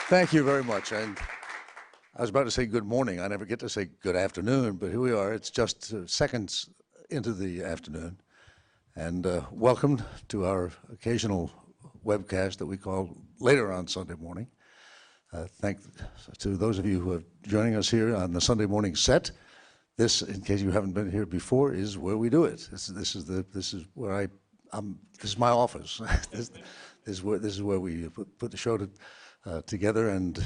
Thank you very much. And I was about to say good morning. I never get to say good afternoon, but here we are. It's just seconds into the afternoon. And welcome to our occasional webcast that we call Later on Sunday Morning. Thank to those of you who are joining us here on the Sunday morning set. This, in case you haven't been here before, is where we do it. This is where this is my office. this is where we put the show together and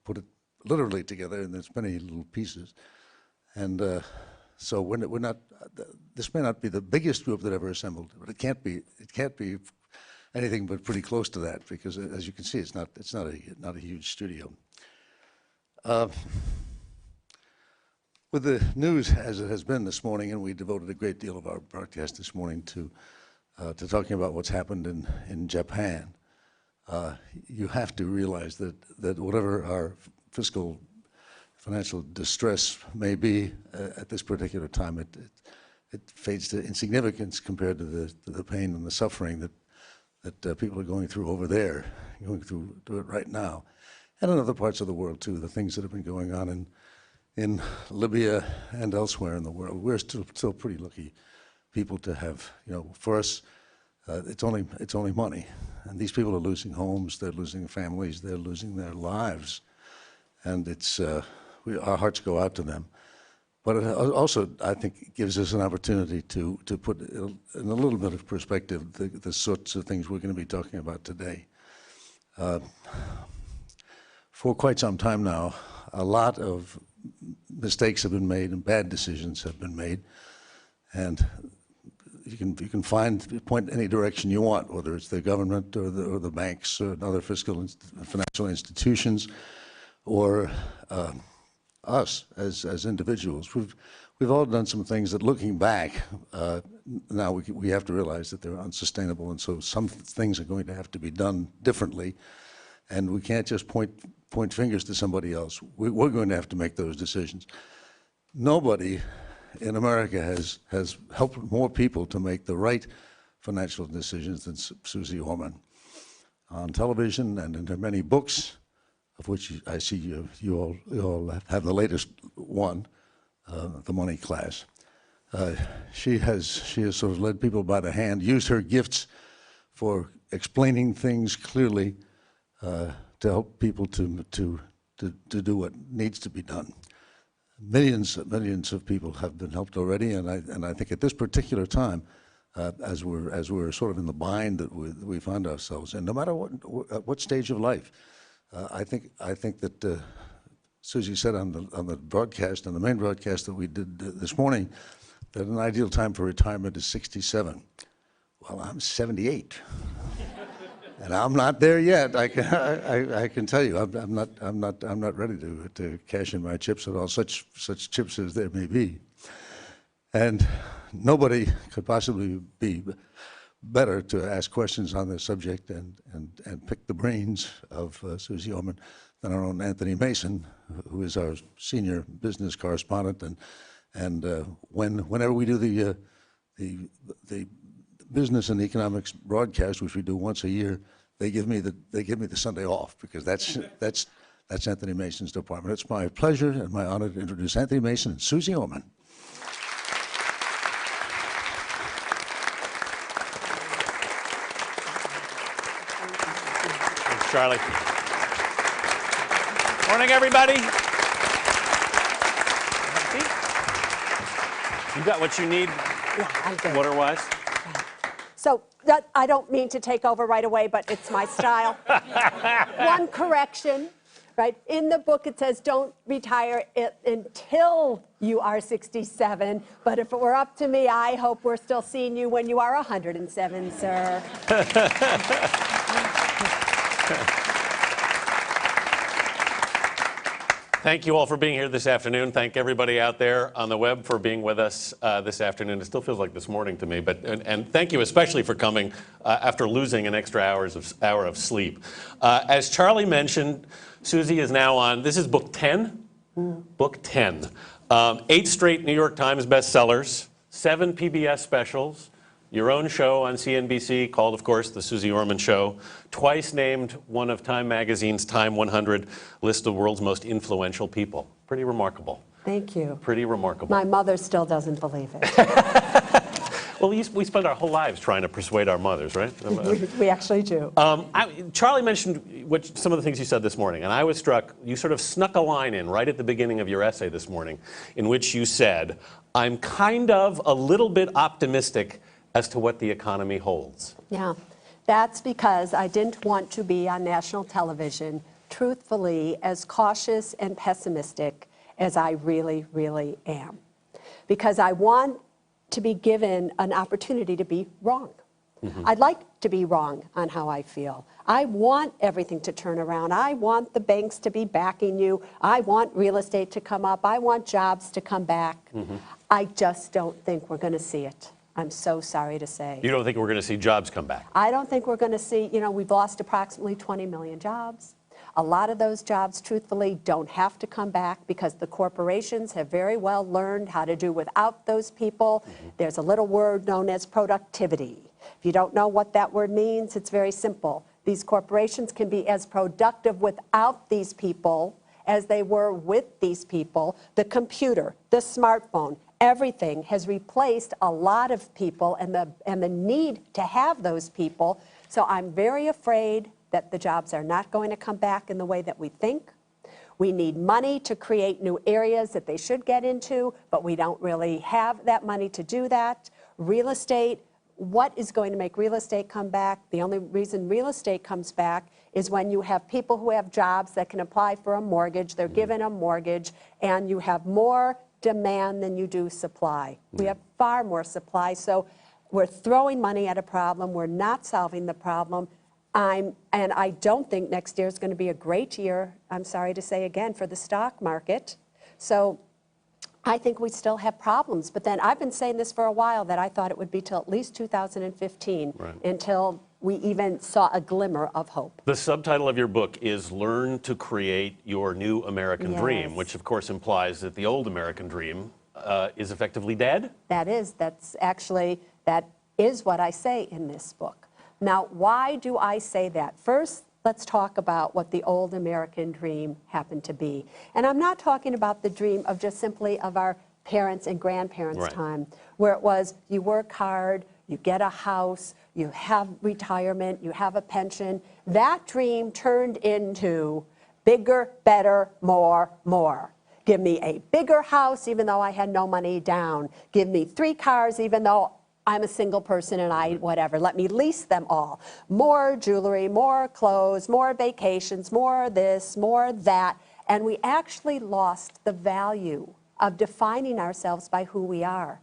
put it literally together, and there's many little pieces. And so we're not. This may not be the biggest group that ever assembled, but it can't be anything but pretty close to that, because as you can see, it's not a huge studio. With the news as it has been this morning, and we devoted a great deal of our broadcast this morning to talking about what's happened in Japan, you have to realize that whatever our financial distress may be at this particular time, it fades to insignificance compared to the pain and the suffering that people are going through over there, going through it right now, and in other parts of the world too. The things that have been going on in Libya and elsewhere in the world. We're still pretty lucky people to have, for us, it's only money. And these people are losing homes, they're losing families, they're losing their lives. And our hearts go out to them. But it also, I think, gives us an opportunity to put in a little bit of perspective the sorts of things we're going to be talking about today. For quite some time now, a lot of mistakes have been made and bad decisions have been made. And you can point any direction you want, whether it's the government or the banks or other financial institutions, or us as individuals. We've all done some things that, looking back, now we have to realize that they're unsustainable, and so some things are going to have to be done differently, and we can't just point fingers to somebody else. We're going to have to make those decisions. Nobody in America has helped more people to make the right financial decisions than Suze Orman. On television and in her many books, of which I see you all have the latest one, The Money Class. She has sort of led people by the hand, used her gifts for explaining things clearly to help people to do what needs to be done. Millions of people have been helped already, and I think at this particular time, as we're sort of in the bind that we find ourselves in, no matter what stage of life. I think that Susie said on the broadcast, on the main broadcast that we did this morning, that an ideal time for retirement is 67. Well, I'm 78, and I'm not there yet. I can tell you, I'm not ready to cash in my chips at all, such chips as there may be, and nobody could possibly be better to ask questions on this subject and pick the brains of Suze Orman than our own Anthony Mason, who is our senior business correspondent. And whenever we do the business and economics broadcast, which we do once a year, they give me the Sunday off, because that's Anthony Mason's department. It's my pleasure and my honor to introduce Anthony Mason and Suze Orman. Charlie. Morning, everybody. You got what you need, water-wise? So I don't mean to take over right away, but it's my style. One correction, right? In the book, it says don't retire until you are 67. But if it were up to me, I hope we're still seeing you when you are 107, sir. Thank you all for being here this afternoon. Thank everybody out there on the web for being with us this afternoon. It still feels like this morning to me, and thank you especially for coming after losing an extra hour of sleep. As Charlie mentioned, Suze is now on, this is book 10? Book 10. 8 straight New York Times bestsellers, 7 PBS specials, your own show on CNBC called, of course, The Suze Orman Show, twice named one of Time Magazine's Time 100 list of the world's most influential people. Pretty remarkable. Thank you. Pretty remarkable. My mother still doesn't believe it. Well, we spend our whole lives trying to persuade our mothers, right? We actually do. Charlie mentioned some of the things you said this morning, and I was struck, you sort of snuck a line in right at the beginning of your essay this morning, in which you said, I'm kind of a little bit optimistic as to what the economy holds. Yeah, that's because I didn't want to be on national television, truthfully, as cautious and pessimistic as I really, really am. Because I want to be given an opportunity to be wrong. Mm-hmm. I'd like to be wrong on how I feel. I want everything to turn around. I want the banks to be backing you. I want real estate to come up. I want jobs to come back. Mm-hmm. I just don't think we're going to see it. I'm so sorry to say. You don't think we're going to see jobs come back? I don't think we're going to see, we've lost approximately 20 million jobs. A lot of those jobs, truthfully, don't have to come back because the corporations have very well learned how to do without those people. Mm-hmm. There's a little word known as productivity. If you don't know what that word means, it's very simple. These corporations can be as productive without these people as they were with these people. The computer, the smartphone, everything has replaced a lot of people and the need to have those people. So I'm very afraid that the jobs are not going to come back in the way that we think. We need money to create new areas that they should get into, but we don't really have that money to do that. Real estate, what is going to make real estate come back? The only reason real estate comes back is when you have people who have jobs that can apply for a mortgage, they're given a mortgage, and you have more demand than you do supply. We have far more supply, so we're throwing money at a problem, we're not solving the problem. And I don't think next year is going to be a great year, I'm sorry to say again, for the stock market. So I think we still have problems. But then I've been saying this for a while, that I thought it would be till at least 2015 until we even saw a glimmer of hope. The subtitle of your book is Learn to Create Your New American Dream, which of course implies that the old American dream is effectively dead? That is what I say in this book. Now, why do I say that? First, let's talk about what the old American dream happened to be. And I'm not talking about the dream of just simply of our parents' and grandparents' time, where it was you work hard, you get a house, you have retirement, you have a pension. That dream turned into bigger, better, more. Give me a bigger house even though I had no money down. Give me 3 cars even though I'm a single person and whatever. Let me lease them all. More jewelry, more clothes, more vacations, more this, more that. And we actually lost the value of defining ourselves by who we are.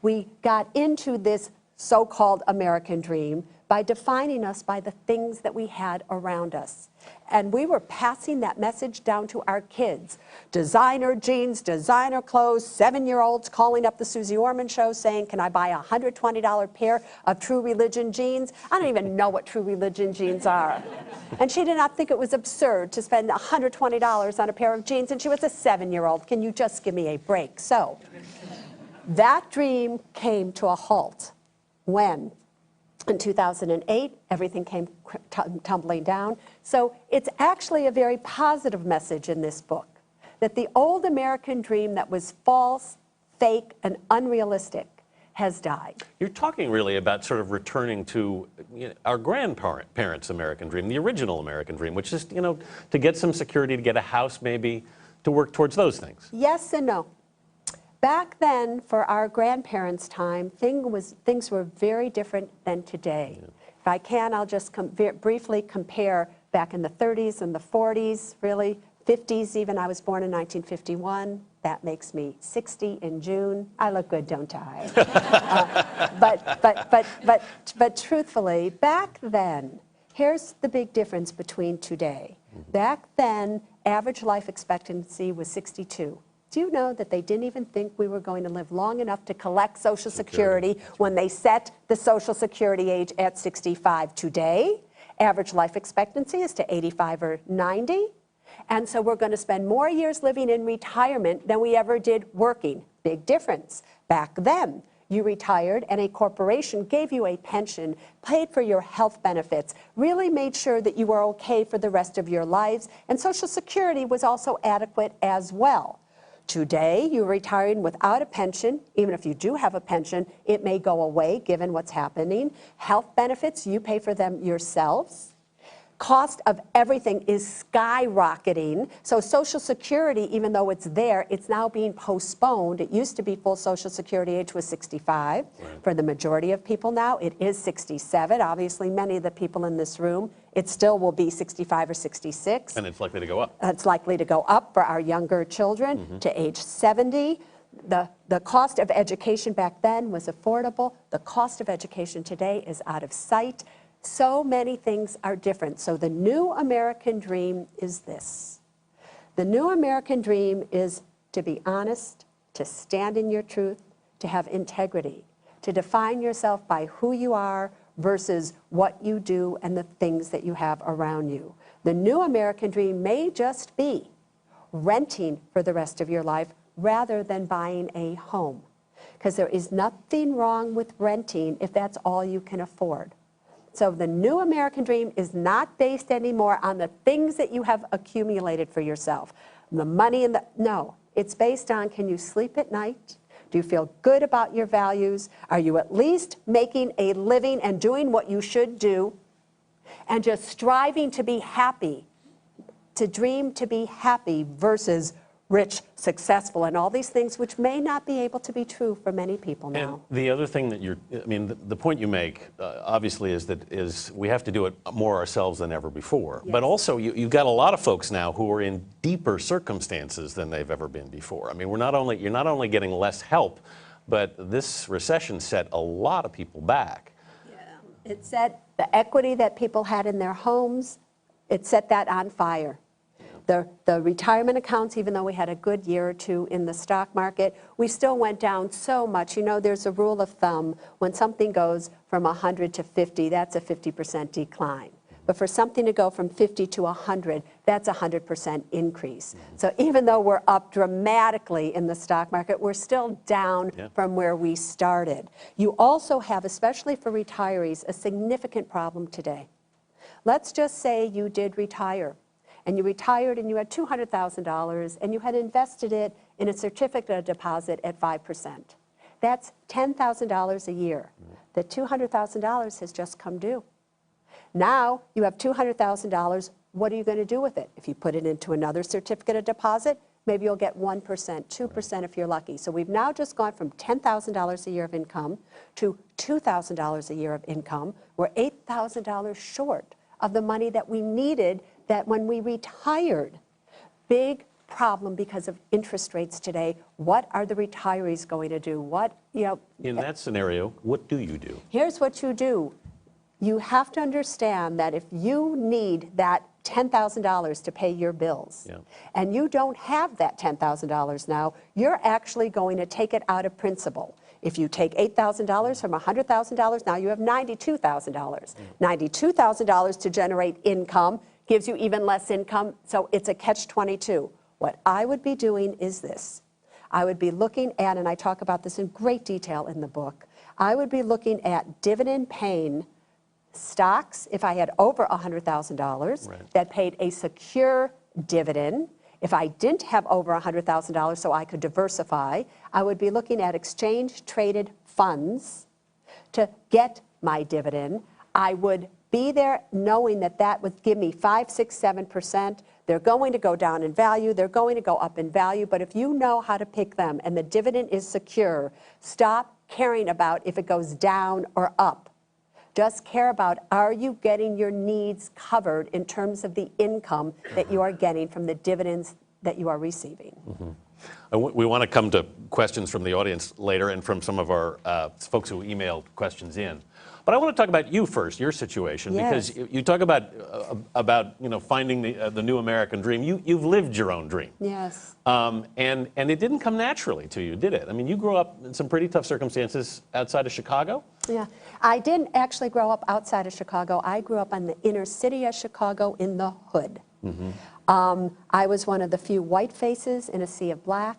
We got into this so-called American dream by defining us by the things that we had around us. And we were passing that message down to our kids. Designer jeans, designer clothes, 7-year-olds calling up the Suze Orman Show saying, can I buy a $120 pair of True Religion jeans? I don't even know what True Religion jeans are. And she did not think it was absurd to spend $120 on a pair of jeans, and she was a 7-year-old. Can you just give me a break? So that dream came to a halt when in 2008, everything came tumbling down. So it's actually a very positive message in this book, that the old American dream that was false, fake, and unrealistic has died. You're talking really about sort of returning to our grandparents' American dream, the original American dream, which is, to get some security, to get a house maybe, to work towards those things. Yes and no. Back then, for our grandparents' time, things were very different than today. Yeah. If I can, I'll just briefly compare back in the 30s and the 40s, really, 50s even. I was born in 1951. That makes me 60 in June. I look good, don't I? But truthfully, back then, here's the big difference between today. Back then, average life expectancy was 62. Do you know that they didn't even think we were going to live long enough to collect Social Security when they set the Social Security age at 65? Today, average life expectancy is to 85 or 90. And so we're going to spend more years living in retirement than we ever did working. Big difference. Back then, you retired and a corporation gave you a pension, paid for your health benefits, really made sure that you were okay for the rest of your lives, and Social Security was also adequate as well. Today, you're retiring without a pension. Even if you do have a pension, it may go away given what's happening. Health benefits, you pay for them yourselves. Cost of everything is skyrocketing. So Social Security, even though it's there, it's now being postponed. It used to be full Social Security age was 65. Right. For the majority of people now, it is 67. Obviously, many of the people in this room, it still will be 65 or 66. And it's likely to go up. It's likely to go up for our younger children to age 70. The cost of education back then was affordable. The cost of education today is out of sight. So many things are different. So the new American dream is this. The new American dream is to be honest, to stand in your truth, to have integrity, to define yourself by who you are versus what you do and the things that you have around you. The new American dream may just be renting for the rest of your life rather than buying a home. Because there is nothing wrong with renting if that's all you can afford. So the new American dream is not based anymore on the things that you have accumulated for yourself. The money and no, it's based on, can you sleep at night? Do you feel good about your values? Are you at least making a living and doing what you should do? And just striving to be happy, to dream to be happy versus rich, successful, and all these things which may not be able to be true for many people now. And the other thing that the point you make, obviously, is we have to do it more ourselves than ever before. Yes. But also, you've got a lot of folks now who are in deeper circumstances than they've ever been before. I mean, you're not only getting less help, but this recession set a lot of people back. Yeah, it set the equity that people had in their homes, it set that on fire. The retirement accounts, even though we had a good year or two in the stock market, we still went down so much. You know, there's a rule of thumb. When something goes from 100 to 50, that's a 50% decline. But for something to go from 50 to 100, that's a 100% increase. So even though we're up dramatically in the stock market, we're still down from where we started. You also have, especially for retirees, a significant problem today. Let's just say you did retire. And you retired and you had $200,000 and you had invested it in a certificate of deposit at 5%. That's $10,000 a year. The $200,000 has just come due. Now you have $200,000. What are you going to do with it? If you put it into another certificate of deposit, maybe you'll get 1%, 2% if you're lucky. So we've now just gone from $10,000 a year of income to $2,000 a year of income. We're $8,000 short of the money that we needed that when we retired. Big problem because of interest rates today. What are the retirees going to do? In that scenario, what do you do? Here's what you do. You have to understand that if you need that $10,000 to pay your bills, and you don't have that $10,000 now, you're actually going to take it out of principal. If you take $8,000 from $100,000, now you have $92,000. $92,000 to generate income gives you even less income, so it's a catch-22. What I would be doing is this. I would be looking at, and I talk about this in great detail in the book, I would be looking at dividend-paying stocks, if I had over $100,000, that paid a secure dividend. If I didn't have over $100,000 so I could diversify, I would be looking at exchange-traded funds to get my dividend. I would be there knowing that that would give me 5, 6, 7%. They're going to go down in value. They're going to go up in value. But if you know how to pick them and the dividend is secure, stop caring about if it goes down or up. Just care about, are you getting your needs covered in terms of the income that you are getting from the dividends that you are receiving? We want to come to questions from the audience later and from some of our folks who emailed questions in. But I want to talk about you first, your situation, because you talk about finding the new American dream. You've lived your own dream. Yes. And it didn't come naturally to you, did it? I mean, you grew up in some pretty tough circumstances outside of Chicago. Yeah, I didn't actually grow up outside of Chicago. I grew up in the inner city of Chicago in the hood. I was one of the few white faces in a sea of black.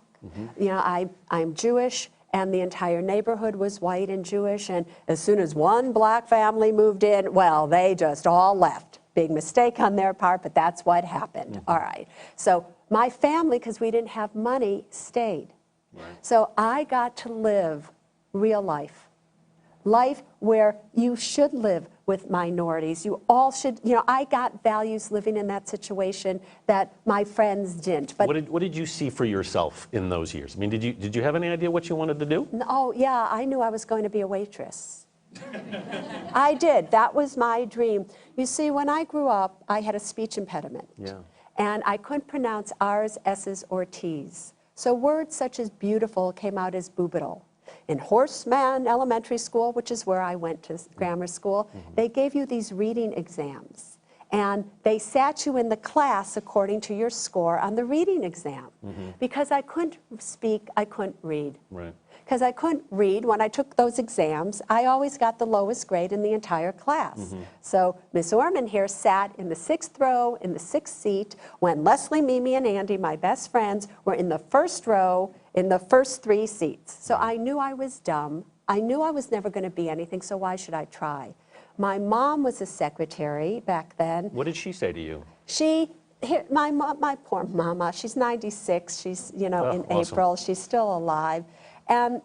You know, I'm Jewish, and the entire neighborhood was white and Jewish, and as soon as one black family moved in, well, they just all left. Big mistake on their part, but that's what happened. All right. So my family, because we didn't have money, stayed. Right. So I got to live real life. Life where you should live with minorities. You all should, I got values living in that situation that my friends didn't. But what did you see for yourself in those years? I mean, did you have any idea what you wanted to do? Oh, yeah, I knew I was going to be a waitress. I did. That was my dream. You see, when I grew up, I had a speech impediment. Yeah. And I couldn't pronounce R's, S's, or T's. So words such as beautiful came out as boobidle. In Horseman Elementary School, which is where I went to grammar school, they gave you these reading exams. And they sat you in the class according to your score on the reading exam. Because I couldn't speak, I couldn't read. Right. Because I couldn't read, when I took those exams, I always got the lowest grade in the entire class. So Miss Orman here sat in the 6th row, in the 6th seat, when Leslie, Mimi, and Andy, my best friends, were in the 1st row, in the first 3 seats. So I knew I was dumb. I knew I was never going to be anything, so why should I try? My mom was a secretary back then. What did she say to you? My poor mama, she's 96, she's, in awesome. April, she's still alive. And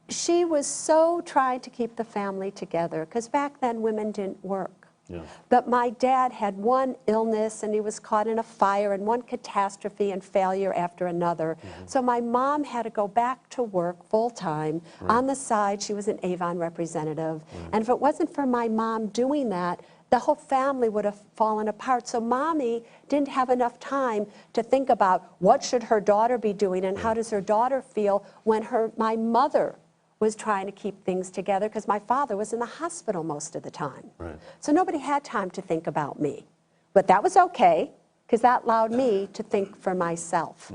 she was so trying to keep the family together, because back then women didn't work. Yeah. But my dad had one illness, and he was caught in a fire, and one catastrophe and failure after another. So my mom had to go back to work full-time. On the side, she was an Avon representative. And if it wasn't for my mom doing that, the whole family would have fallen apart. So Mommy didn't have enough time to think about what should her daughter be doing and how does her daughter feel when my mother was trying to keep things together, because my father was in the hospital most of the time. Right. So nobody had time to think about me. But that was okay, because that allowed me to think for myself.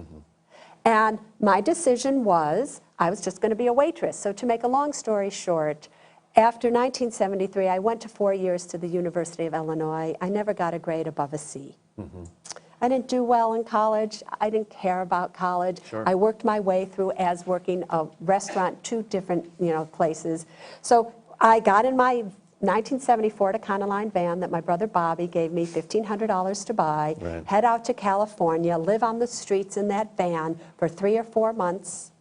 And my decision was I was just going to be a waitress. So to make a long story short, after 1973, I went to 4 years to the University of Illinois. I never got a grade above a C. I didn't do well in college. I didn't care about college. Sure. I worked my way through as working a restaurant, 2 different places. So I got in my 1974 Econoline van that my brother Bobby gave me $1,500 to buy, Right. head out to California, live on the streets in that van for 3 or 4 months.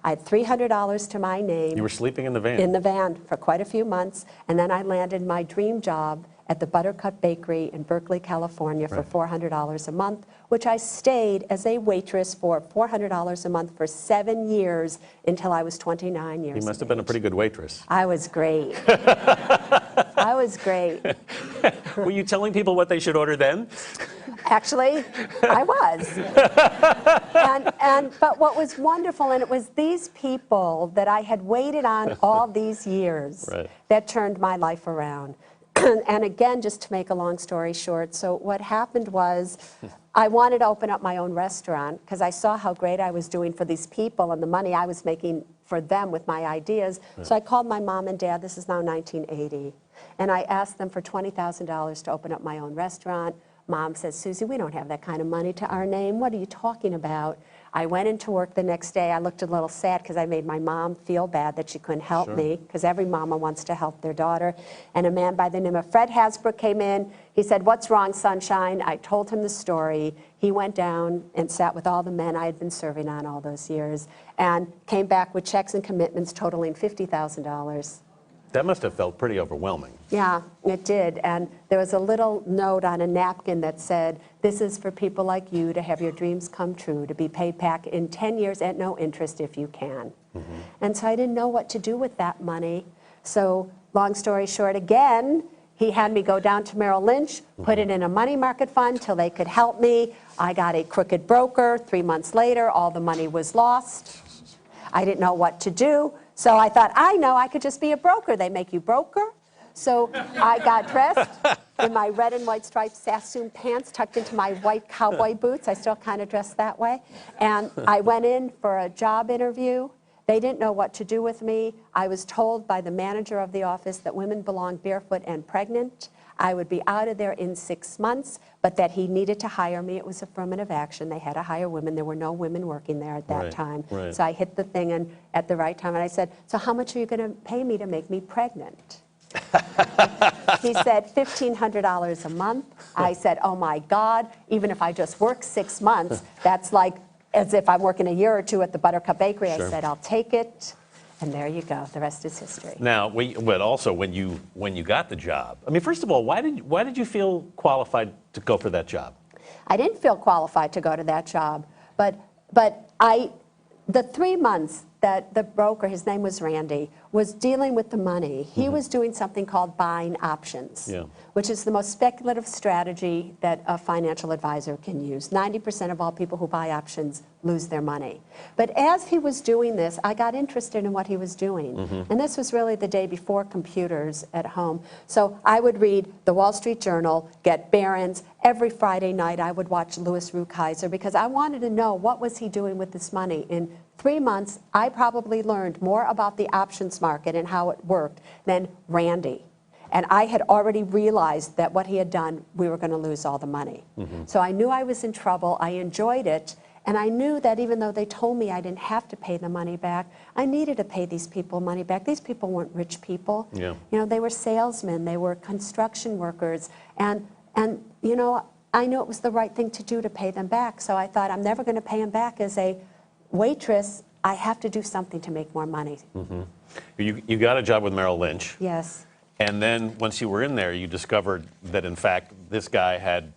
I had $300 to my name. You were sleeping in the van? In the van for quite a few months, and then I landed my dream job at the Buttercut Bakery in Berkeley, California for $400 a month, which I stayed as a waitress for $400 a month for 7 years until I was 29 years You must have of been a age. pretty good waitress. I was great. I was great. Were you telling people what they should order then? Actually, I was. But what was wonderful, and it was these people that I had waited on all these years Right. that turned my life around. And again, just to make a long story short, so what happened was I wanted to open up my own restaurant because I saw how great I was doing for these people and the money I was making for them with my ideas. So I called my mom and dad, this is now 1980, and I asked them for $20,000 to open up my own restaurant. Mom says, Susie, we don't have that kind of money to our name. What are you talking about? I went into work the next day. I looked a little sad because I made my mom feel bad that she couldn't help me, because every mama wants to help their daughter. And a man by the name of Fred Hasbrook came in. He said, what's wrong, sunshine? I told him the story. He went down and sat with all the men I had been serving on all those years and came back with checks and commitments totaling $50,000. That must have felt pretty overwhelming. Yeah, it did. And there was a little note on a napkin that said, this is for people like you to have your dreams come true, to be paid back in 10 years at no interest if you can. And so I didn't know what to do with that money. So long story short, again, he had me go down to Merrill Lynch, put it in a money market fund till they could help me. I got a crooked broker. 3 months later, all the money was lost. I didn't know what to do. So I thought, I know, I could just be a broker. They make you broker. So I got dressed in my red and white striped Sassoon pants tucked into my white cowboy boots. I still kind of dress that way. And I went in for a job interview. They didn't know what to do with me. I was told by the manager of the office that women belong barefoot and pregnant. I would be out of there in 6 months, but that he needed to hire me. It was affirmative action. They had to hire women. There were no women working there at that Right, time. right. So I hit the thing at the right time, and I said, so how much are you going to pay me to make me pregnant? He said, $1,500 a month. I said, oh my God, even if I just work 6 months, that's like as if I'm working a year or two at the Buttercup Bakery. Sure. I said, I'll take it. And there you go. The rest is history. Now, but also when you got the job, I mean, first of all, why did you feel qualified to go for that job? I didn't feel qualified to go to that job, but the 3 months that the broker, his name was Randy, was dealing with the money, he was doing something called buying options, Yeah. which is the most speculative strategy that a financial advisor can use. 90% of all people who buy options lose their money. But as he was doing this, I got interested in what he was doing. And this was really the day before computers at home. So I would read the Wall Street Journal, get Barron's. Every Friday night I would watch Louis Rukeyser because I wanted to know what was he doing with this money. In 3 months, I probably learned more about the options market and how it worked than Randy. And I had already realized that what he had done, we were going to lose all the money. So I knew I was in trouble. I enjoyed it. And I knew that even though they told me I didn't have to pay the money back, I needed to pay these people money back. These people weren't rich people. Yeah. You know, they were salesmen. They were construction workers. And you know, I knew it was the right thing to do to pay them back. So I thought, I'm never going to pay them back as a waitress. I have to do something to make more money. You got a job with Merrill Lynch. Yes. And then once you were in there, you discovered that, in fact, this guy had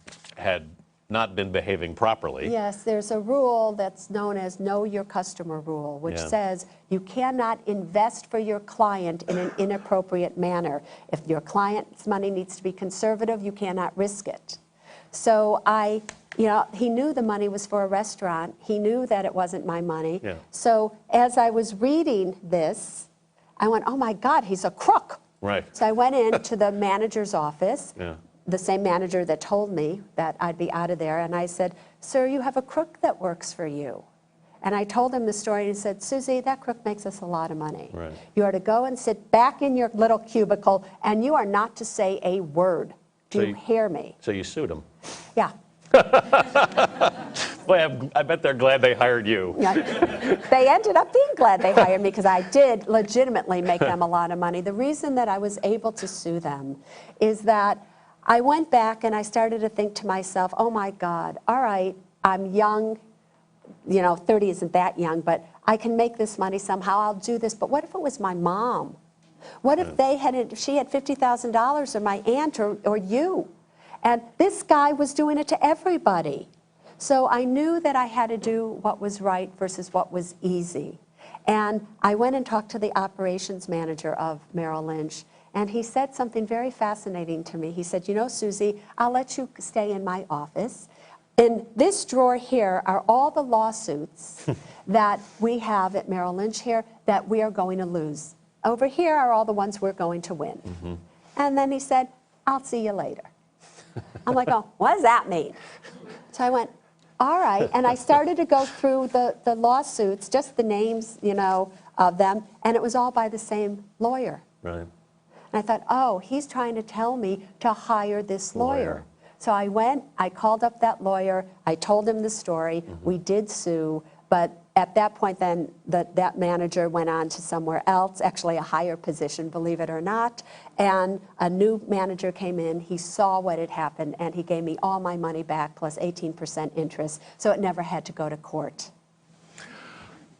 not been behaving properly. Yes, there's a rule that's known as Know Your Customer rule, which Yeah. says you cannot invest for your client in an inappropriate manner. If your client's money needs to be conservative, you cannot risk it. So he knew the money was for a restaurant. He knew that it wasn't my money. Yeah. So as I was reading this, I went, oh my God, he's a crook. Right. So I went into the manager's office. Yeah. The same manager that told me that I'd be out of there, and I said, sir, you have a crook that works for you. And I told him the story, and he said, Susie, that crook makes us a lot of money. Right. You are to go and sit back in your little cubicle, and you are not to say a word. Do So you hear me? So you sued him. Yeah. Boy, I bet they're glad they hired you. Yeah. They ended up being glad they hired me because I did legitimately make them a lot of money. The reason that I was able to sue them is that I went back and I started to think to myself, oh my God, all right, I'm young, 30 isn't that young, but I can make this money somehow, I'll do this. But what if it was my mom? What if she had $50,000 or my aunt or you? And this guy was doing it to everybody. So I knew that I had to do what was right versus what was easy. And I went and talked to the operations manager of Merrill Lynch, and he said something very fascinating to me. He said, Susie, I'll let you stay in my office. In this drawer here are all the lawsuits that we have at Merrill Lynch here that we are going to lose. Over here are all the ones we're going to win. And then he said, I'll see you later. I'm like, oh, what does that mean? So I went, all right. And I started to go through the lawsuits, just the names, of them, and it was all by the same lawyer. Right. And I thought, oh, he's trying to tell me to hire this lawyer. So I went, I called up that lawyer, I told him the story, we did sue, but at that point then, that manager went on to somewhere else, actually a higher position, believe it or not, and a new manager came in, he saw what had happened, and he gave me all my money back plus 18% interest, so it never had to go to court.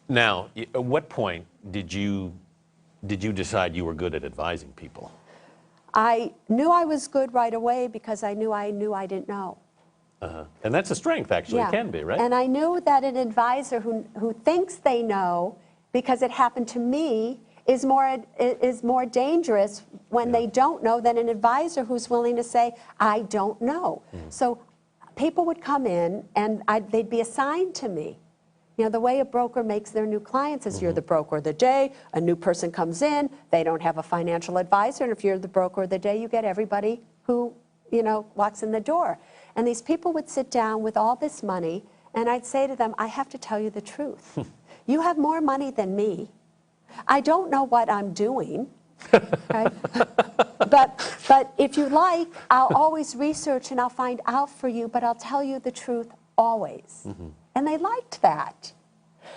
Now, at what point did you decide you were good at advising people? I knew I was good right away because I knew I didn't know. And that's a strength, actually, it can be, right? And I knew that an advisor who thinks they know because it happened to me is more dangerous when they don't know than an advisor who's willing to say, I don't know. So people would come in and they'd be assigned to me. The way a broker makes their new clients is you're the broker of the day, a new person comes in, they don't have a financial advisor, and if you're the broker of the day, you get everybody who, walks in the door. And these people would sit down with all this money, and I'd say to them, I have to tell you the truth. You have more money than me. I don't know what I'm doing, right? but if you like, I'll always research and I'll find out for you, but I'll tell you the truth always. Mm-hmm. And they liked that.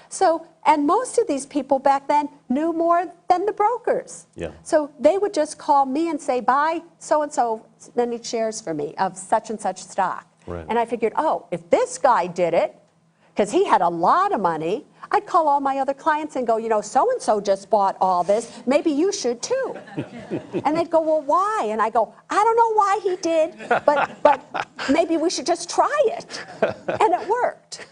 So, and most of these people back then knew more than the brokers. Yeah. So they would just call me and say, buy so-and-so many shares for me of such and such stock. Right. And I figured, oh, if this guy did it, because he had a lot of money, I'd call all my other clients and go, you know, so-and-so just bought all this. Maybe you should too. And they'd go, well, why? And I go, I don't know why he did, but maybe we should just try it. And it worked.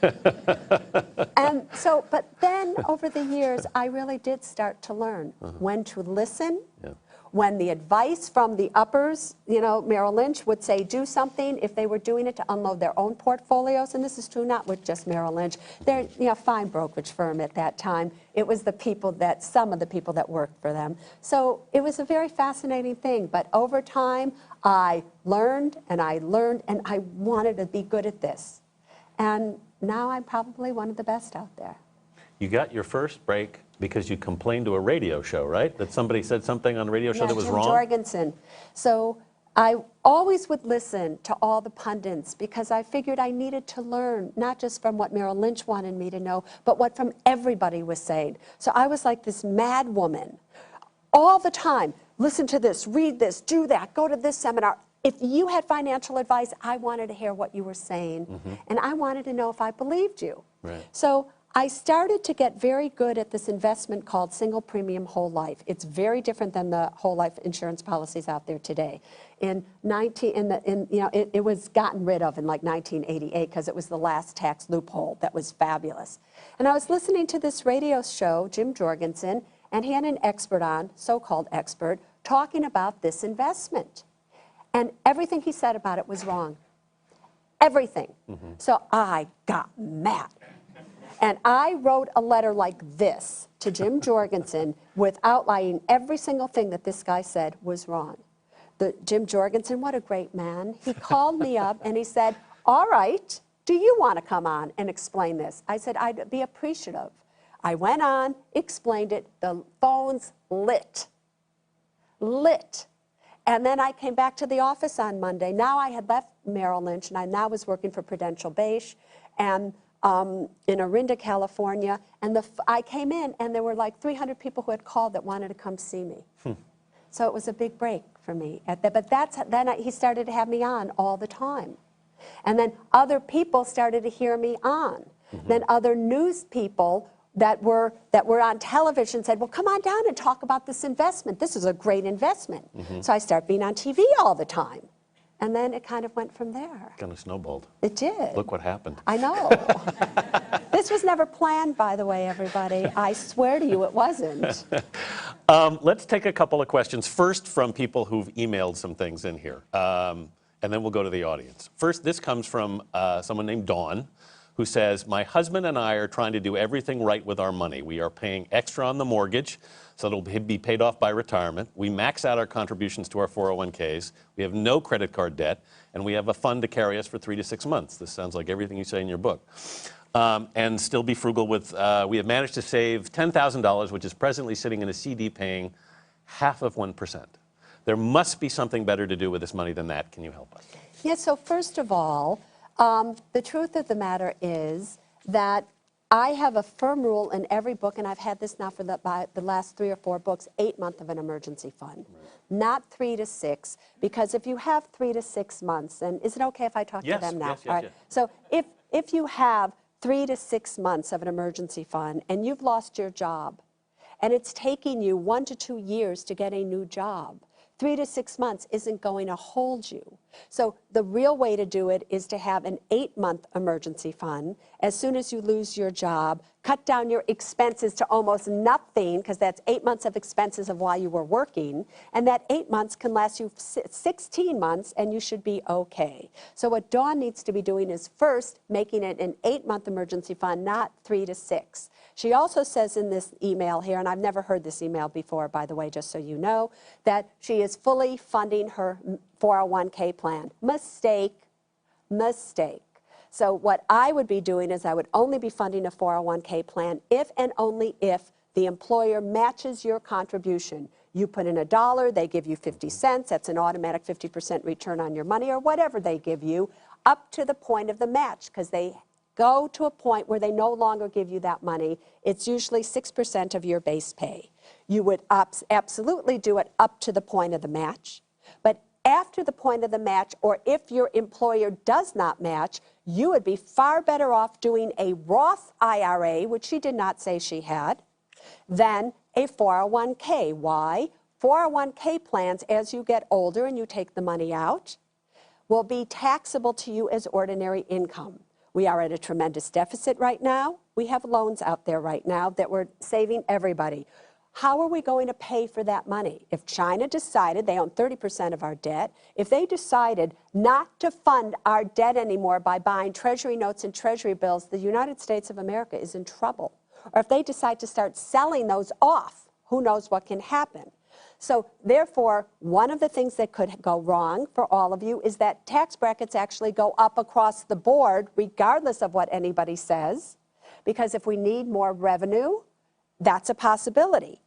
And so, but then over the years, I really did start to learn when to listen. Yeah. When the advice from the uppers, you know, Merrill Lynch would say do something if they were doing it to unload their own portfolios, and this is true not with just Merrill Lynch. They're, you know, a fine brokerage firm at that time. It was the people that, some of the people that worked for them. So it was a very fascinating thing, but over time I learned and I wanted to be good at this. And now I'm probably one of the best out there. You got your first break because you complained to a radio show, right? That somebody said something on a radio show that was wrong? Jim Jorgensen. So I always would listen to all the pundits because I figured I needed to learn, not just from what Merrill Lynch wanted me to know, but what from everybody was saying. So I was like this mad woman all the time. Listen to this, read this, do that, go to this seminar. If you had financial advice, I wanted to hear what you were saying, and I wanted to know if I believed you. Right. So I started to get very good at this investment called single premium whole life. It's very different than the whole life insurance policies out there today. It was gotten rid of in like 1988 because it was the last tax loophole that was fabulous. And I was listening to this radio show, Jim Jorgensen, and he had an expert on, so-called expert, talking about this investment. And everything he said about it was wrong. Everything. So I got mad. And I wrote a letter like this to Jim Jorgensen with outlining every single thing that this guy said was wrong. Jim Jorgensen, what a great man. He called me up and he said, all right, do you want to come on and explain this? I said, I'd be appreciative. I went on, explained it, the phones lit. And then I came back to the office on Monday. Now I had left Merrill Lynch and I now was working for Prudential Beige and in Orinda, California, and I came in and there were like 300 people who had called that wanted to come see me. So it was a big break for me. But then he started to have me on all the time. And then other people started to hear me on. Then other news people that were on television said, well, come on down and talk about this investment. This is a great investment. So I started being on TV all the time. And then it kind of went from there. Kind of snowballed. It did. Look what happened. I know. This was never planned, by the way, everybody. I swear to you it wasn't. Let's take a couple of questions. First from people who've emailed some things in here. And then we'll go to the audience. First, this comes from someone named Dawn, who says, my husband and I are trying to do everything right with our money. We are paying extra on the mortgage, so it'll be paid off by retirement. We max out our contributions to our 401ks. We have no credit card debt, and we have a fund to carry us for 3 to 6 months. This sounds like everything you say in your book. And still be frugal with, we have managed to save $10,000, which is presently sitting in a CD paying half of 1%. There must be something better to do with this money than that. Can you help us? Yeah, so first of all, the truth of the matter is that I have a firm rule in every book, and I've had this now for the last 3 or 4 books, 8 months of an emergency fund, not 3 to 6, because if you have 3 to 6 months, and is it okay if I talk to them now? Yes, all right. Yes. So if you have 3 to 6 months of an emergency fund and you've lost your job, and it's taking you 1 to 2 years to get a new job, 3 to 6 months isn't going to hold you. So the real way to do it is to have an 8-month emergency fund. As soon as you lose your job, cut down your expenses to almost nothing, because that's 8 months of expenses of while you were working, and that 8 months can last you 16 months, and you should be okay. So what Dawn needs to be doing is first making it an 8-month emergency fund, not 3 to 6. She also says in this email here, and I've never heard this email before, by the way, just so you know, that she is fully funding her 401k plan. Mistake. So what I would be doing is I would only be funding a 401k plan if and only if The employer matches your contribution. You put in $1, they give you 50 cents. That's an automatic 50% return on your money, or whatever they give you, up to the point of the match, because they go to a point where they no longer give you that money. It's usually 6% of your base pay. You would absolutely do it up to the point of the match, but after the point of the match, or if your employer does not match, you would be far better off doing a Roth IRA, which she did not say she had, than a 401k. Why? 401k plans, as you get older and you take the money out, will be taxable to you as ordinary income. We are at a tremendous deficit right now. We have loans out there right now that we're saving everybody. How are we going to pay for that money? If China decided, they own 30% of our debt, if they decided not to fund our debt anymore by buying treasury notes and treasury bills, the United States of America is in trouble. Or if they decide to start selling those off, who knows what can happen. So therefore, one of the things that could go wrong for all of you is that tax brackets actually go up across the board, regardless of what anybody says, because if we need more revenue, that's a possibility.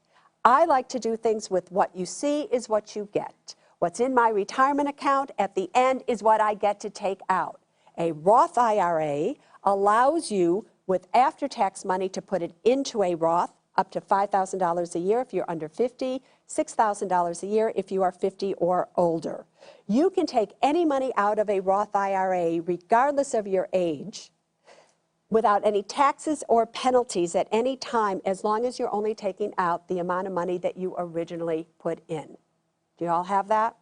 I like to do things with what you see is what you get. What's in my retirement account at the end is what I get to take out. A Roth IRA allows you, with after-tax money, to put it into a Roth up to $5,000 a year if you're under 50, $6,000 a year if you are 50 or older. You can take any money out of a Roth IRA, regardless of your age, without any taxes or penalties at any time, as long as you're only taking out the amount of money that you originally put in. Do you all have that?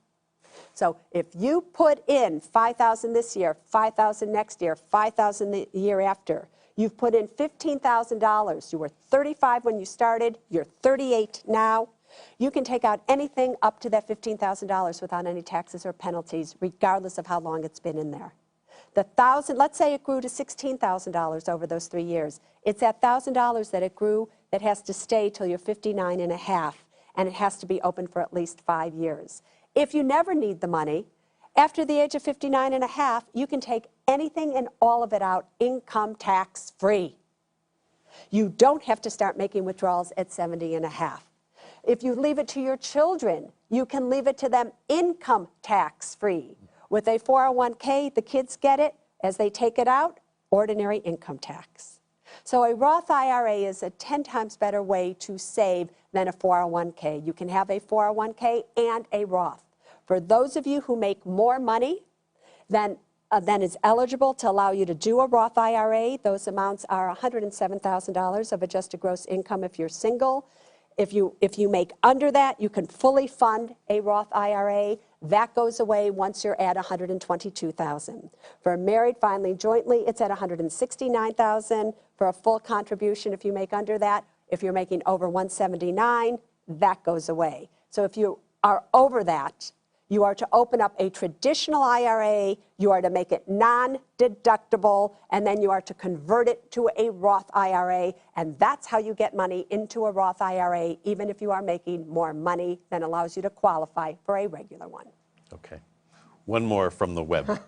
So if you put in $5,000 this year, $5,000 next year, $5,000 the year after, you've put in $15,000. You were 35 when you started, you're 38 now. You can take out anything up to that $15,000 without any taxes or penalties, regardless of how long it's been in there. The let's say it grew to $16,000 over those 3 years. It's that $1,000 that it grew that has to stay till you're 59 and a half, and it has to be open for at least 5 years. If you never need the money, after the age of 59 and a half, you can take anything and all of it out income tax free. You don't have to start making withdrawals at 70 and a half. If you leave it to your children, you can leave it to them income tax free. With a 401k, the kids get it. As they take it out, ordinary income tax. So a Roth IRA is a 10 times better way to save than a 401k. You can have a 401k and a Roth. For those of you who make more money than is eligible to allow you to do a Roth IRA, those amounts are $107,000 of adjusted gross income if you're single. If you make under that, you can fully fund a Roth IRA. That goes away once you're at $122,000. For married, filing jointly, it's at $169,000 for a full contribution if you make under that. If you're making over $179,000, that goes away. So if you are over that, you are to open up a traditional IRA, you are to make it non-deductible, and then you are to convert it to a Roth IRA, and that's how you get money into a Roth IRA, even if you are making more money than allows you to qualify for a regular one. Okay. One more from the web.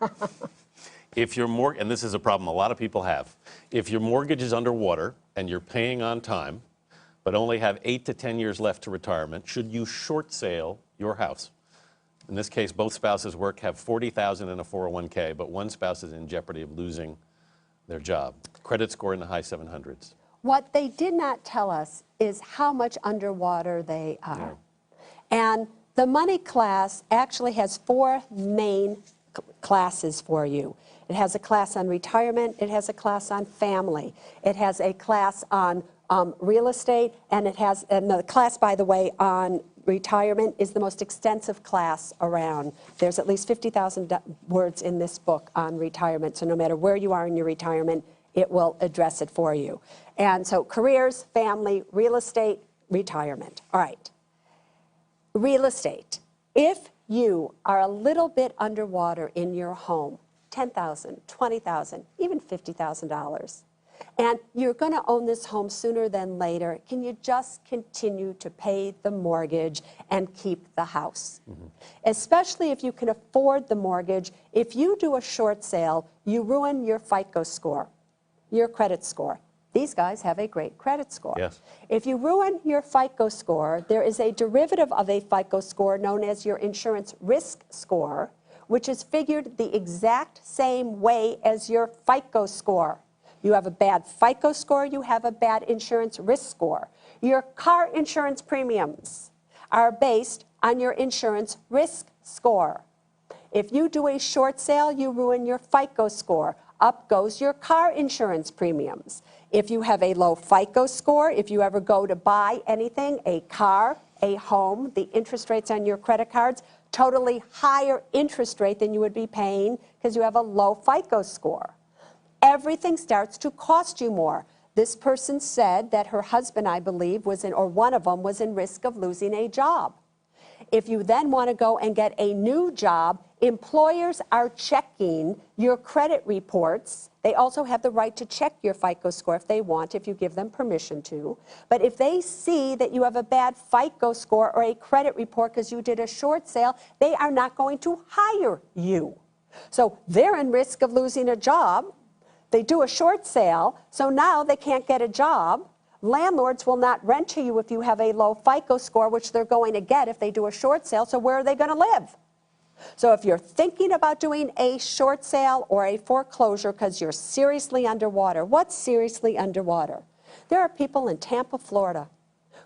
If your and this is a problem a lot of people have, if your mortgage is underwater and you're paying on time, but only have 8 to 10 years left to retirement, should you short sale your house? In this case, both spouses work, have $40,000 in a 401k, but one spouse is in jeopardy of losing their job. Credit score in the high 700s. What they did not tell us is how much underwater they are. Yeah. And the money class actually has 4 main classes for you. It has a class on retirement, it has a class on family, it has a class on real estate, and the class, by the way, on retirement is the most extensive class around. There's at least 50,000 words in this book on retirement, so no matter where you are in your retirement, it will address it for you. And so careers, family, real estate, retirement. All right. Real estate. If you are a little bit underwater in your home, $10,000, $20,000, even $50,000, and you're going to own this home sooner than later, can you just continue to pay the mortgage and keep the house? Mm-hmm. Especially if you can afford the mortgage. If you do a short sale, you ruin your FICO score, your credit score. These guys have a great credit score. Yes. If you ruin your FICO score, there is a derivative of a FICO score known as your insurance risk score, which is figured the exact same way as your FICO score. You have a bad FICO score, you have a bad insurance risk score. Your car insurance premiums are based on your insurance risk score. If you do a short sale, you ruin your FICO score. Up goes your car insurance premiums. If you have a low FICO score, if you ever go to buy anything, a car, a home, the interest rates on your credit cards, totally higher interest rate than you would be paying because you have a low FICO score. Everything starts to cost you more. This person said that her husband, I believe, was in, or one of them was in risk of losing a job. If you then want to go and get a new job, employers are checking your credit reports. They also have the right to check your FICO score if they want, if you give them permission to. But if they see that you have a bad FICO score or a credit report because you did a short sale, they are not going to hire you. So they're in risk of losing a job. They do a short sale, so now they can't get a job. Landlords will not rent to you if you have a low FICO score, which they're going to get if they do a short sale, so where are they going to live? So if you're thinking about doing a short sale or a foreclosure because you're seriously underwater, what's seriously underwater? There are people in Tampa, Florida,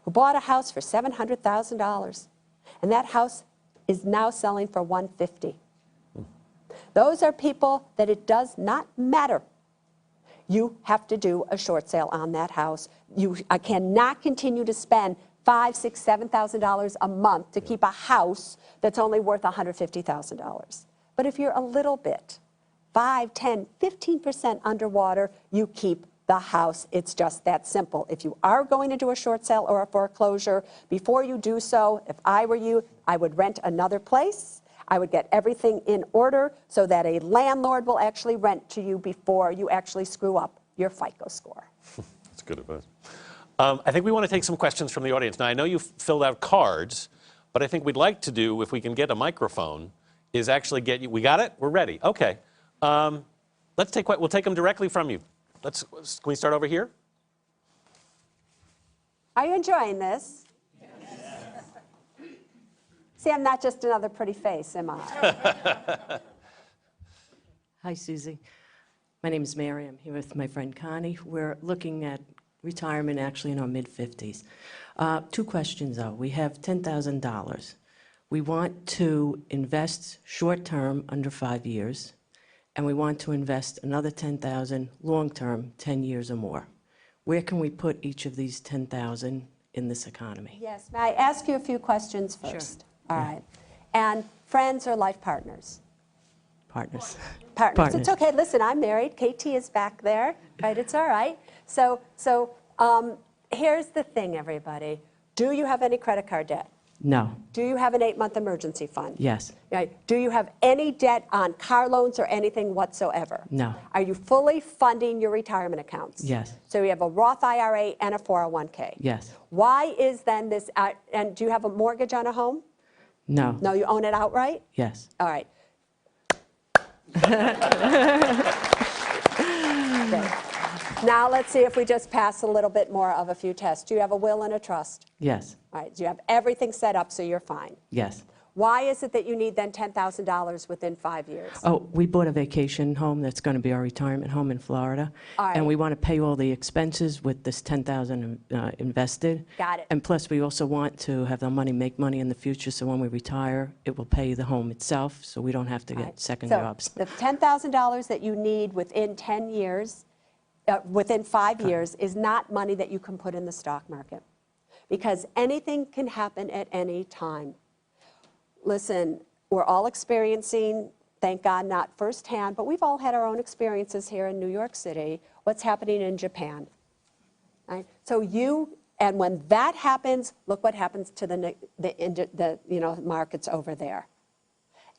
who bought a house for $700,000, and that house is now selling for $150,000. Those are people that it does not matter. You have to do a short sale on that house. I cannot continue to spend $5,000, $6,000, $7,000 a month to keep a house that's only worth $150,000. But if you're a little bit, 5, 10, 15% underwater, you keep the house. It's just that simple. If you are going to do a short sale or a foreclosure, before you do so, if I were you, I would rent another place. I would get everything in order so that a landlord will actually rent to you before you actually screw up your FICO score. That's good advice. I think we want to take some questions from the audience. Now, I know you've filled out cards, but I think we'd like to do, if we can get a microphone, is actually get you. We got it? We're ready. Okay. We'll take them directly from you. Can we start over here? Are you enjoying this? See, I'm not just another pretty face, am I? Hi, Susie. My name is Mary. I'm here with my friend Connie. We're looking at retirement actually in our mid-50s. 2 questions, though. We have $10,000. We want to invest short-term under 5 years, and we want to invest another $10,000 long-term, 10 years or more. Where can we put each of these $10,000 in this economy? Yes. May I ask you a few questions first? Sure. All right. And friends or life partners? Partners. Partners. It's okay. Listen, I'm married. KT is back there. Right? It's all right. So here's the thing, everybody. Do you have any credit card debt? No. Do you have an 8-month emergency fund? Yes. Right. Do you have any debt on car loans or anything whatsoever? No. Are you fully funding your retirement accounts? Yes. So you have a Roth IRA and a 401k? Yes. Why is then this, and do you have a mortgage on a home? No. No, you own it outright? Yes. All right. Great. Now let's see if we just pass a little bit more of a few tests. Do you have a will and a trust? Yes. All right. Do you have everything set up so you're fine? Yes. Why is it that you need then $10,000 within 5 years? Oh, we bought a vacation home that's going to be our retirement home in Florida. All right. And we want to pay all the expenses with this $10,000 invested. Got it. And plus, we also want to have the money make money in the future, so when we retire, it will pay the home itself, so we don't have to All get right. second So jobs. the $10,000 that you need within 10 years, within 5 years, is not money that you can put in the stock market, because anything can happen at any time. Listen, we're all experiencing, thank God not firsthand, but we've all had our own experiences here in New York City, what's happening in Japan. Right? So and when that happens, look what happens to the markets over there.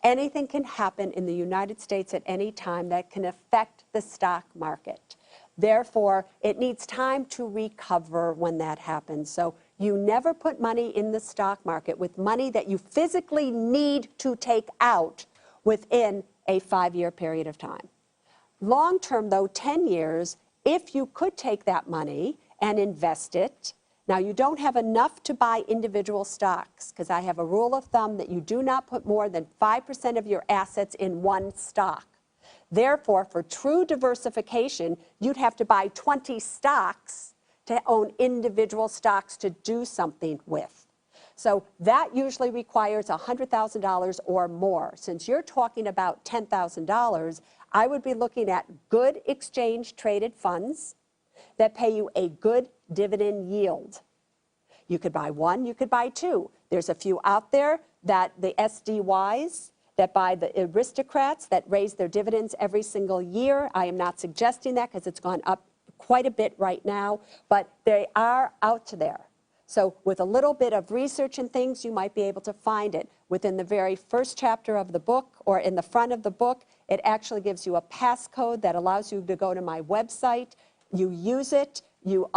Anything can happen in the United States at any time that can affect the stock market. Therefore, it needs time to recover when that happens. So you never put money in the stock market with money that you physically need to take out within a 5-year period of time. Long term, though, 10 years if you could take that money and invest it, now you don't have enough to buy individual stocks, because I have a rule of thumb that you do not put more than 5% of your assets in one stock. Therefore, for true diversification, you'd have to buy 20 stocks to own individual stocks to do something with. So that usually requires $100,000 or more. Since you're talking about $10,000, I would be looking at good exchange-traded funds that pay you a good dividend yield. You could buy one, you could buy two. There's a few out there that the SDYs, that buy the aristocrats that raise their dividends every single year. I am not suggesting that because it's gone up quite a bit right now, but they are out there. So with a little bit of research and things, you might be able to find it. Within the very first chapter of the book, or in the front of the book, it actually gives you a passcode that allows you to go to my website. You use it, you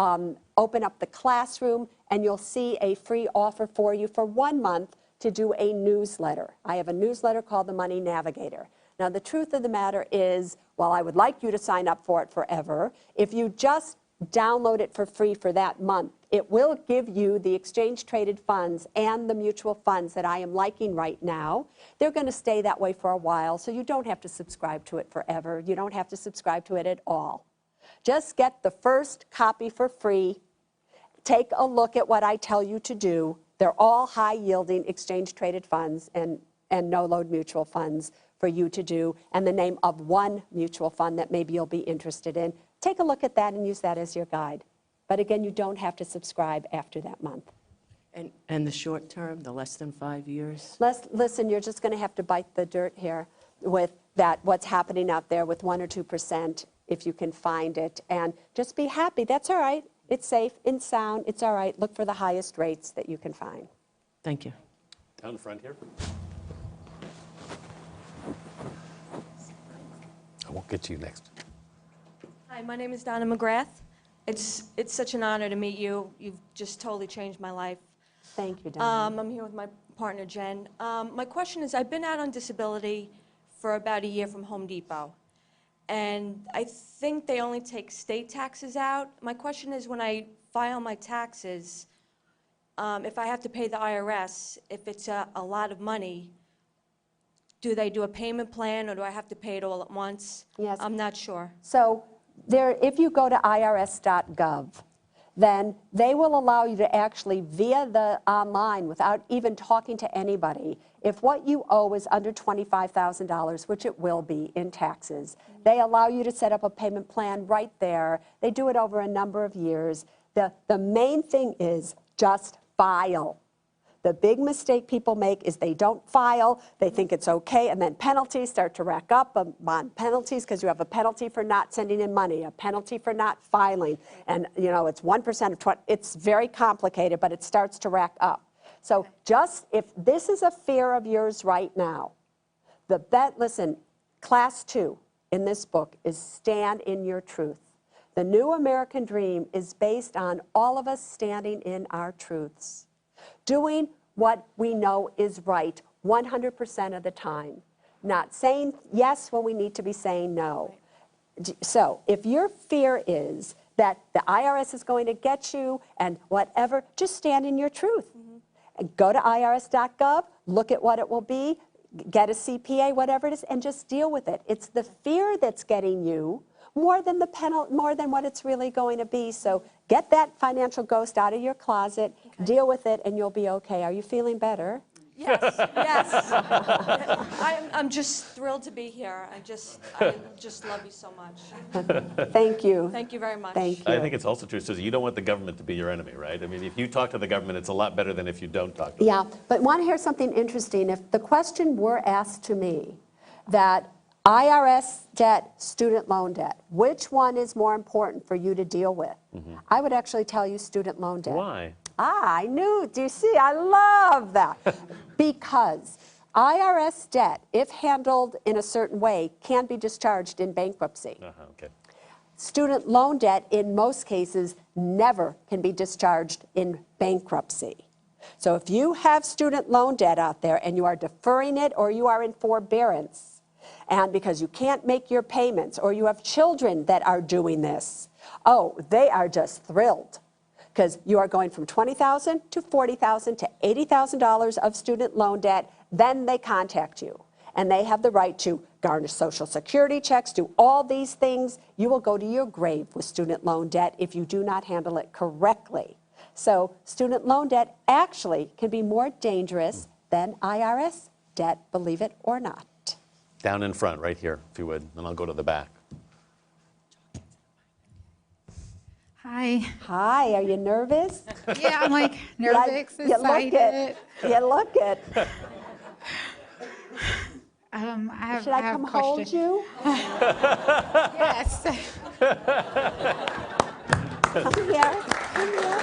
open up the classroom, and you'll see a free offer for you for 1 month to do a newsletter. I have a newsletter called The Money Navigator. Now, the truth of the matter is, while I would like you to sign up for it forever, if you just download it for free for that month, it will give you the exchange-traded funds and the mutual funds that I am liking right now. They're going to stay that way for a while, so you don't have to subscribe to it forever. You don't have to subscribe to it at all. Just get the first copy for free. Take a look at what I tell you to do. They're all high-yielding exchange-traded funds and no-load mutual funds for you to do, and the name of one mutual fund that maybe you'll be interested in. Take a look at that and use that as your guide. But again, you don't have to subscribe after that month. And the short term, the less than 5 years? Listen, you're just going to have to bite the dirt here with that, what's happening out there with 1 or 2%, if you can find it. And just be happy. That's all right. It's safe, it's sound, it's all right. Look for the highest rates that you can find. Thank you. Down the front here. I won't get to you next. Hi, my name is Donna McGrath. It's such an honor to meet you. You've just totally changed my life. Thank you, Donna. I'm here with my partner, Jen. My question is, I've been out on disability for about a year from Home Depot, and I think they only take state taxes out. My question is, when I file my taxes, if I have to pay the IRS, if it's a lot of money, do they do a payment plan, or do I have to pay it all at once? Yes. I'm not sure. So if you go to irs.gov, then they will allow you to actually, via the online, without even talking to anybody, if what you owe is under $25,000, which it will be in taxes, they allow you to set up a payment plan right there. They do it over a number of years. The main thing is just file. The big mistake people make is they don't file, they think it's okay, and then penalties start to rack up on penalties, because you have a penalty for not sending in money, a penalty for not filing, and you know, it's 1% of 20, it's very complicated, but it starts to rack up. So just, if this is a fear of yours right now, listen, class 2 in this book is stand in your truth. The new American dream is based on all of us standing in our truths, doing what we know is right 100% of the time, not saying yes when we need to be saying no. So if your fear is that the IRS is going to get you and whatever, just stand in your truth. And go to irs.gov, look at what it will be, get a CPA, whatever it is, and just deal with it. It's the fear that's getting you more than the penalty, more than what it's really going to be. So get that financial ghost out of your closet, deal with it, and you'll be okay. Are you feeling better? Yes, yes. I'm just thrilled to be here. I just love you so much. Thank you. Thank you very much. Thank you. I think it's also true, Suze, you don't want the government to be your enemy, right? I mean, if you talk to the government, it's a lot better than if you don't talk to them. Yeah, but want to hear something interesting? If the question were asked to me that IRS debt, student loan debt, which one is more important for you to deal with? I would actually tell you student loan debt. Why? I knew, do you see, I love that. Because IRS debt, if handled in a certain way, can be discharged in bankruptcy. Okay. Student loan debt, in most cases, never can be discharged in bankruptcy. So if you have student loan debt out there and you are deferring it or you are in forbearance, And because you can't make your payments, or you have children that are doing this, oh, they are just thrilled. Because you are going from $20,000 to $40,000 to $80,000 of student loan debt, then they contact you. And they have the right to garnish Social Security checks, do all these things. You will go to your grave with student loan debt if you do not handle it correctly. So student loan debt actually can be more dangerous than IRS debt, believe it or not. Down in front, right here, if you would, and I'll go to the back. Hi. Hi, are you nervous? Yeah, I'm like nervous, You look excited. it. You look it. I have, Should I have come a question. hold you? Yes. Come here. Come here.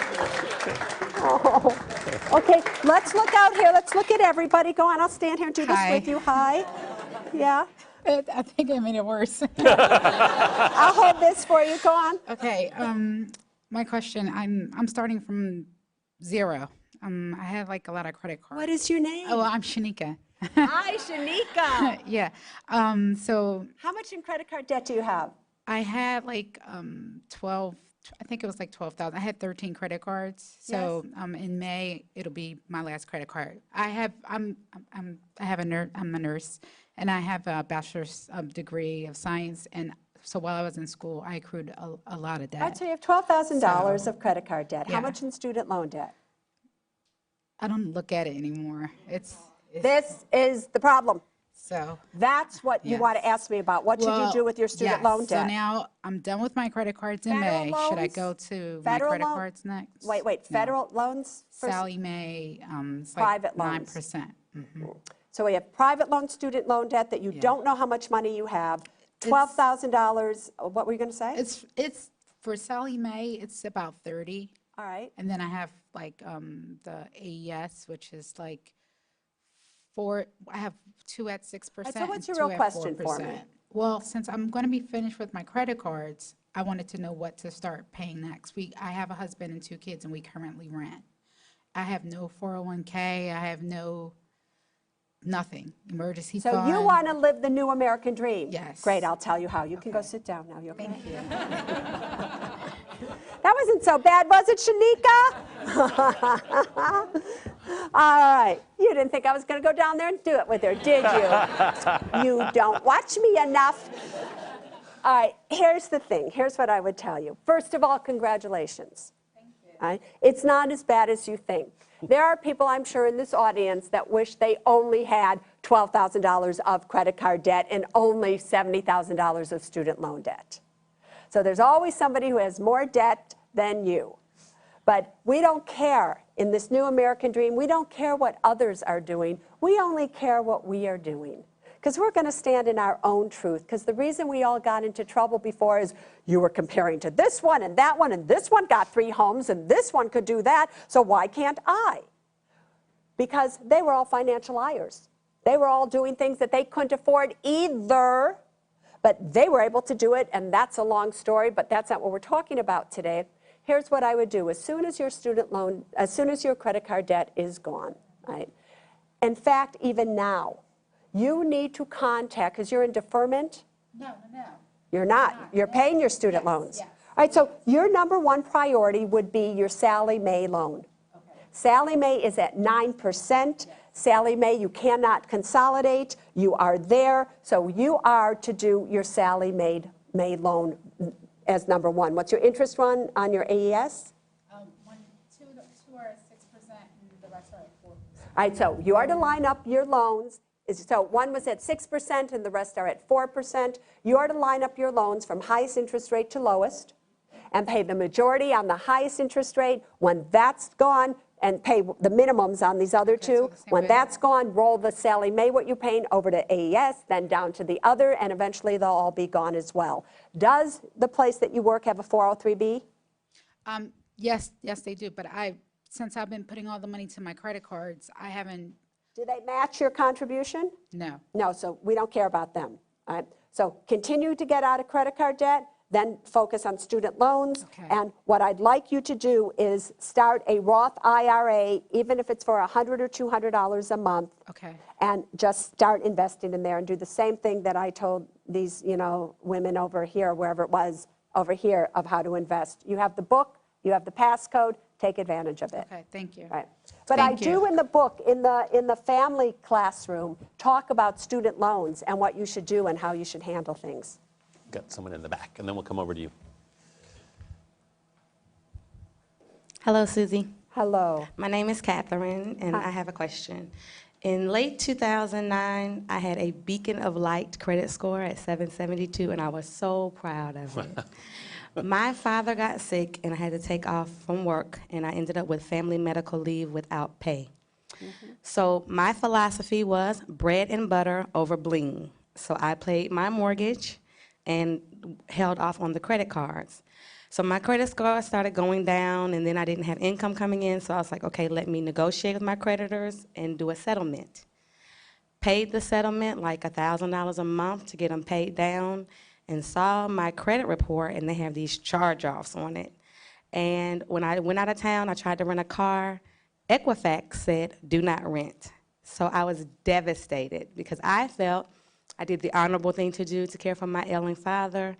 Oh. Okay, let's look out here. Let's look at everybody. Go on, I'll stand here and do this Hi. with you. Hi. Yeah. I think I made it worse. I'll hold this for you. Go on. Okay. My question. I'm starting from zero. I have like a lot of credit cards. What is your name? Oh, I'm Shanika. Hi, Shanika. Yeah. So How much in credit card debt do you have? I had like 12. I think it was like 12,000. I had 13 credit cards. So in May it'll be my last credit card. I'm a nurse, and I have a bachelor's degree of science. And so while I was in school, I accrued a lot of debt. All right, so you have $12,000 So, of credit card debt. How yeah. much in student loan debt? I don't look at it anymore. It's This is the problem. so. That's what you Yes. want to ask me about. What should you Well, do with your student yes. loan So debt? now I'm done with my credit cards in Federal May. Should I loans? go to Federal my credit loan- cards next? Wait, No. federal loans? First? Sallie Mae, it's Private like loans. 9%. So we have private loan, student loan debt that you Yeah. don't know how much money you have. $12,000, what were you going to say? It's for Sallie Mae, it's about 30. All right. And then I have like the AES, which is like I have two at 6%. so what's your and real two at question for me? 4%. Well, since I'm going to be finished with my credit cards, I wanted to know what to start paying next. I have a husband and 2 kids, and we currently rent. I have no 401k. I have nothing. Emergency So fund. you want to live the new American dream? Yes. Great, I'll tell you how. You can go Okay. sit down now. You okay? Thank you. That wasn't so bad, was it, Shanika? All right. You didn't think I was going to go down there and do it with her, did you? You don't watch me enough. All right, here's the thing. Here's what I would tell you. First of all, congratulations. Thank you. All right? It's not as bad as you think. There are people, I'm sure, in this audience that wish they only had $12,000 of credit card debt and only $70,000 of student loan debt. So there's always somebody who has more debt than you. But we don't care. In this new American dream, we don't care what others are doing. We only care what we are doing. Because we're going to stand in our own truth. Because the reason we all got into trouble before is you were comparing to this one, and this one got 3 homes, and this one could do that, so why can't I? Because they were all financial liars. They were all doing things that they couldn't afford either. But they were able to do it, and that's a long story, but that's not what we're talking about today. Here's what I would do. As soon as your credit card debt is gone, right? In fact, even now, you need to contact, because you're in deferment. No. You're not. You're paying your student loans. yes. All right, so your number one priority would be your Sallie Mae loan. Sallie Mae is at 9%. Sallie Mae, you cannot consolidate. You are there. So you are to do your Sallie Mae loan as number one. What's your interest run on your AES? Two are at 6%, and the rest are at 4%. All right, so you are to line up your loans. So one was at 6% and the rest are at 4%. You are to line up your loans from highest interest rate to lowest and pay the majority on the highest interest rate. When that's gone, and pay the minimums on these other two. so the same When way. that's gone, roll the Sallie Mae, what you're paying, over to AES, then down to the other, and eventually they'll all be gone as well. Does the place that you work have a 403B? Yes, they do. But since I've been putting all the money to my credit cards, I haven't. Do they match your contribution? No. No, so we don't care about them. All right? So continue to get out of credit card debt. then focus on student loans. Okay. And what I'd like you to do is start a Roth IRA, even if it's for $100 or $200 a month. Okay. And just start investing in there and do the same thing that I told these, women over here, wherever it was, over here, of how to invest. You have the book, you have the passcode, take advantage of it. Okay, thank you. Right. But Thank I do you. in the book, in the family classroom, talk about student loans and what you should do and how you should handle things. Got someone in the back, and then we'll come over to you. Hello, Susie. Hello. My name is Catherine, and I have a question. In late 2009, I had a beacon of light credit score at 772, and I was so proud of it. My father got sick, and I had to take off from work, and I ended up with family medical leave without pay. So my philosophy was bread and butter over bling. So I paid my mortgage and held off on the credit cards. So my credit score started going down, and then I didn't have income coming in, so I was like, okay, let me negotiate with my creditors and do a settlement. Paid the settlement like $1,000 a month to get them paid down, and saw my credit report, and they have these charge-offs on it. And when I went out of town, I tried to rent a car. Equifax said, do not rent. So I was devastated because I felt I did the honorable thing to do to care for my ailing father.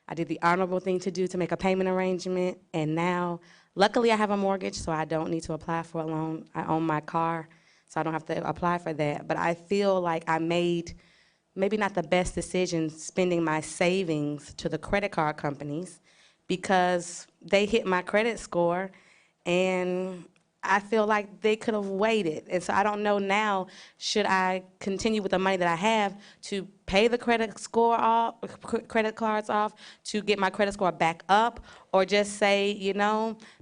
I did the honorable thing to do to make a payment arrangement, and now, luckily I have a mortgage, so I don't need to apply for a loan. I own my car, so I don't have to apply for that. But I feel like I made maybe not the best decision spending my savings to the credit card companies because they hit my credit score, and I feel like they could have waited. And so I don't know now, should I continue with the money that I have to pay the credit cards off to get my credit score back up, or just say,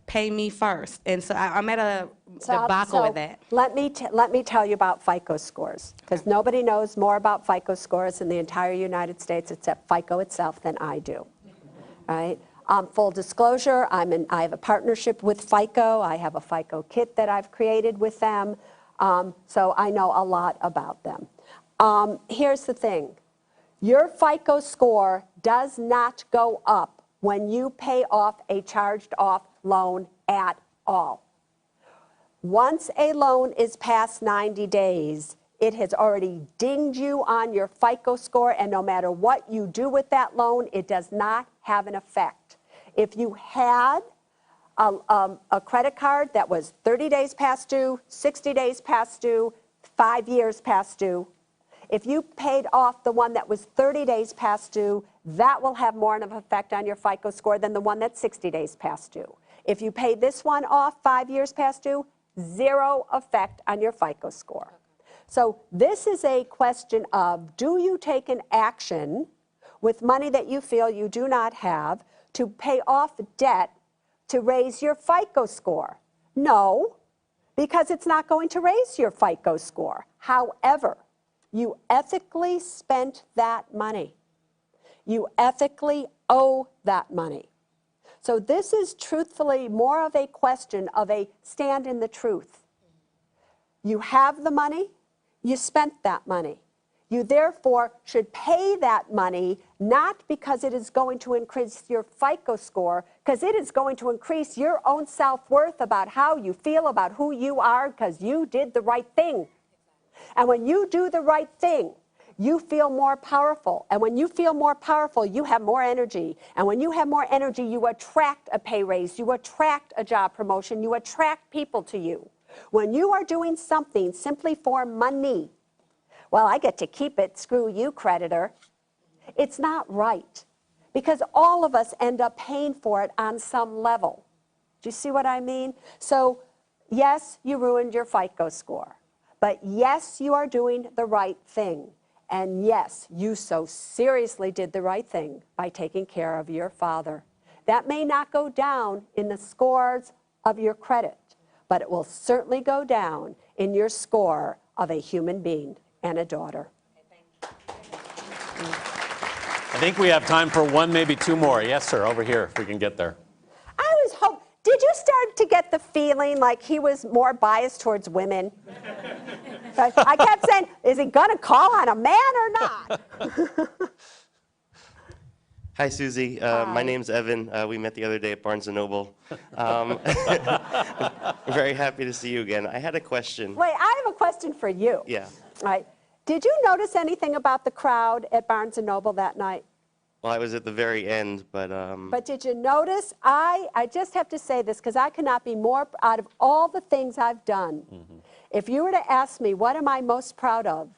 pay me first? And so I'm at a debacle with that. Let me tell you about FICO scores, because nobody knows more about FICO scores in the entire United States except FICO itself than I do. Right? Full disclosure, I have a partnership with FICO. I have a FICO kit that I've created with them, so I know a lot about them. Here's the thing. Your FICO score does not go up when you pay off a charged-off loan at all. Once a loan is past 90 days, it has already dinged you on your FICO score, and no matter what you do with that loan, it does not have an effect. If you had a credit card that was 30 days past due, 60 days past due, 5 years past due, if you paid off the one that was 30 days past due, that will have more of an effect on your FICO score than the one that's 60 days past due. If you paid this one off 5 years past due, 0 effect on your FICO score. So this is a question of, do you take an action with money that you feel you do not have to pay off debt to raise your FICO score? No, because it's not going to raise your FICO score. However, you ethically spent that money. You ethically owe that money. So this is truthfully more of a question of a stand in the truth. You have the money, you spent that money. You therefore should pay that money, not because it is going to increase your FICO score, because it is going to increase your own self-worth about how you feel about who you are, because you did the right thing. And when you do the right thing, you feel more powerful. And when you feel more powerful, you have more energy. And when you have more energy, you attract a pay raise, you attract a job promotion, you attract people to you. When you are doing something simply for money, well, I get to keep it, screw you, creditor, it's not right. Because all of us end up paying for it on some level. Do you see what I mean? So, yes, you ruined your FICO score. But yes, you are doing the right thing. And yes, you so seriously did the right thing by taking care of your father. That may not go down in the scores of your credit, but it will certainly go down in your score of a human being and a daughter. I think we have time for one, maybe two more. Yes, sir, over here, if we can get there. I was hoping, did you start to get the feeling like he was more biased towards women? I kept saying, is he going to call on a man or not? Hi, Susie. My name's Evan. We met the other day at Barnes & Noble. Very happy to see you again. I had a question. Wait, I have a question for you. Yeah. All right. Did you notice anything about the crowd at Barnes & Noble that night? Well, I was at the very end, but But did you notice, I just have to say this because I cannot be more, out of all the things I've done, if you were to ask me what am I most proud of,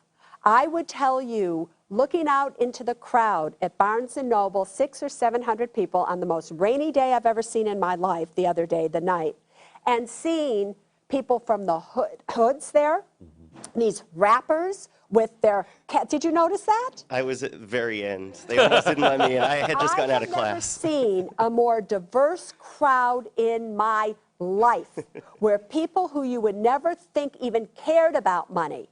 I would tell you looking out into the crowd at Barnes & Noble, 600 or 700 people on the most rainy day I've ever seen in my life the other day, the night, and seeing people from the hoods there, these rappers with their cat. Did you notice that? I was at the very end. They almost didn't let me in. I had just gotten out of I have never class. seen a more diverse crowd in my life, where people who you would never think even cared about money,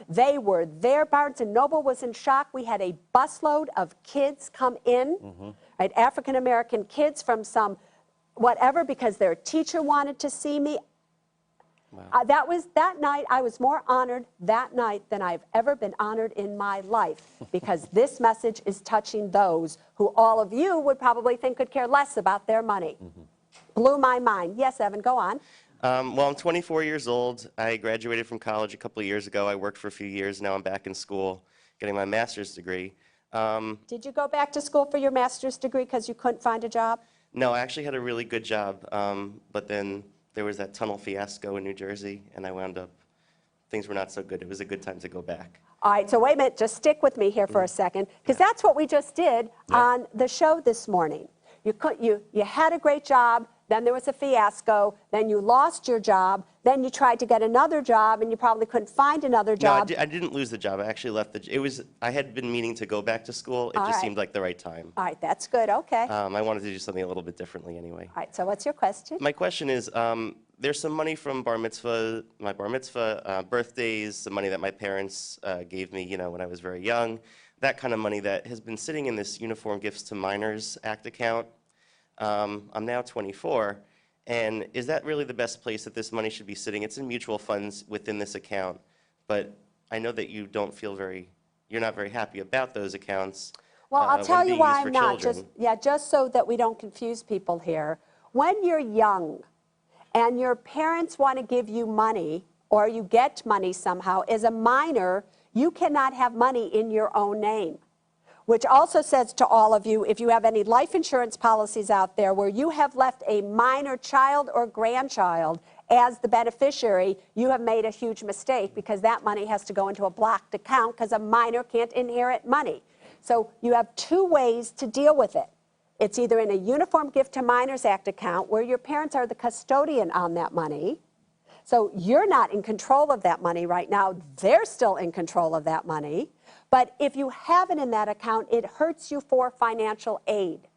they were there. Barnes & Noble was in shock. We had a busload of kids come in, right, African-American kids from some whatever, because their teacher wanted to see me. Wow. That night, I was more honored that night than I've ever been honored in my life, because this message is touching those who all of you would probably think could care less about their money. Blew my mind. Yes, Evan, go on. Well, I'm 24 years old. I graduated from college a couple of years ago. I worked for a few years. Now I'm back in school getting my master's degree. Did you go back to school for your master's degree because you couldn't find a job? No, I actually had a really good job, but then there was that tunnel fiasco in New Jersey, and I wound up, things were not so good. It was a good time to go back. All right, so wait a minute, just stick with me here for a second, because that's what we just did on the show this morning. You had a great job, then there was a fiasco, then you lost your job, then you tried to get another job, and you probably couldn't find another job. No, I didn't lose the job. I actually left I had been meaning to go back to school. It All just right. seemed like the right time. All right, that's good, okay. All I wanted to do something a little bit differently anyway. right, so what's your question? My question is, there's some money from my bar mitzvah, birthdays, some money that my parents gave me, when I was very young, that kind of money that has been sitting in this Uniform Gifts to Minors Act account. I'm now 24, and is that really the best place that this money should be sitting? It's in mutual funds within this account, but I know that you're not very happy about those accounts. Well, I'll when tell you being why used for I'm not. children. Just so that we don't confuse people here. When you're young and your parents want to give you money, or you get money somehow, as a minor, you cannot have money in your own name. Which also says to all of you, if you have any life insurance policies out there where you have left a minor child or grandchild as the beneficiary, you have made a huge mistake, because that money has to go into a blocked account, because a minor can't inherit money. So you have two ways to deal with it. It's either in a Uniform Gift to Minors Act account, where your parents are the custodian on that money. So you're not in control of that money right now. They're still in control of that money. But if you have it in that account, it hurts you for financial aid,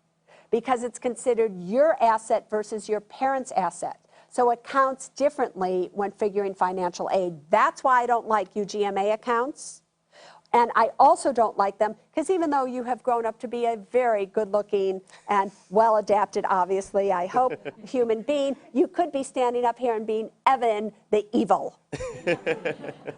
because it's considered your asset versus your parents' asset. So it counts differently when figuring financial aid. That's why I don't like UGMA accounts. And I also don't like them because even though you have grown up to be a very good-looking and well-adapted, obviously, I hope, human being, you could be standing up here and being Evan the evil.